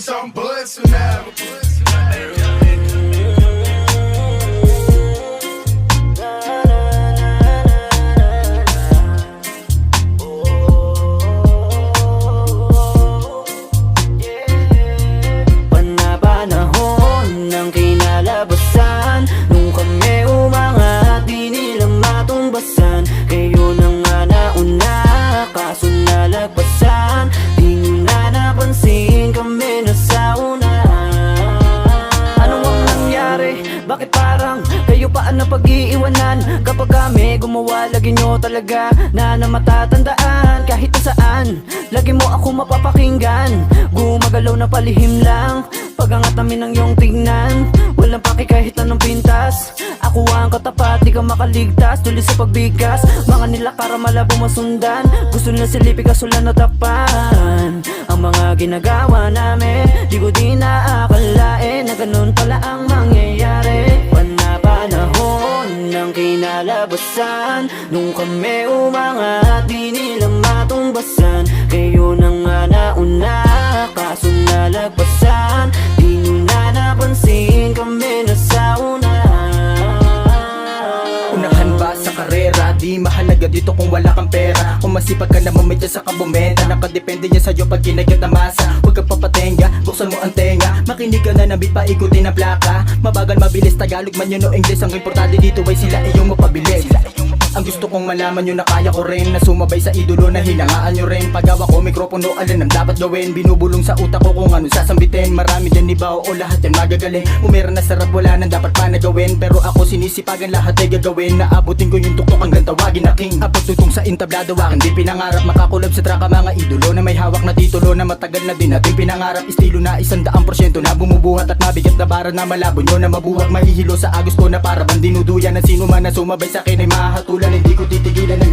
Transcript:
bitch, I'm bustin' now. Panahon ng kinalabasan, nung kami umangat, di nila matumbasan. Kayo na nga nauna, kaso nalagpasan. Di nyo na napansin, kami nasa una. Ano ang nangyari? Bakit parang kayo pa ang napag-iiwanan? Kapag kami gumawa, lagi nyo talaga na matatandaan. Kahit na saan, lagi mo ako mapapakinggan. Gumagalaw na palihim lang, pag-angat namin ng iyong tignan. Walang paki kahit anong pintas. Ako ang katapat, di ka makaligtas. Tuloy sa pagbigkas, mga nilakara malabo masundan. Gusto nila silipin kaso lang natapan. Ang mga ginagawa namin, di ko di naakalain na ganun pala ang mangyayari. Panahon ng kinalabasan, nung kami umangat, di nila matumbasan. Kayo na nga nauna, kaso nalagpasan. Di nyo na napansin, kami nasa una. Unahan ba sa karera? Di mahalaga dito kung wala kang pera. Kung masipag ka naman may sa kabumenta, nakadepende niya sa'yo pag kinagat na masa. Huwag kang papatenga, buksan mo ang tenga. Makinig ka na ng beat, paikutin ang plaka. Mabagal, mabilis, Tagalog man yun o English. Ang importante dito ay sila iyong mapabilis. Ang gusto kong malaman nyo na kaya ko rin, na sumabay sa idolo na hinangaan nyo rin. Paggawa ko mikropono, alin ang dapat gawin. Binubulong sa utak ko kung ano sasambitin. Marami dyan iba o lahat yan magagaling. Umira na sarap, wala nang dapat pa na gawin. Pero ako sinisipagan lahat ay gagawin. Naabutin ko yung tuktok hanggang tawagin na king. Ang pagtutong sa intablado akin di pinangarap. Makakulab sa traka mga idolo na may hawak na titulo, na matagal na din natin pinangarap. Estilo na 100% na bumubuhat at mabigat na bara na malabo nyo na mabuhat. Mahihilo sa agos ko na para bang dinuduyan. At sino man na sumabay sa akin ay mahatulan. Hindi ko titigilan ng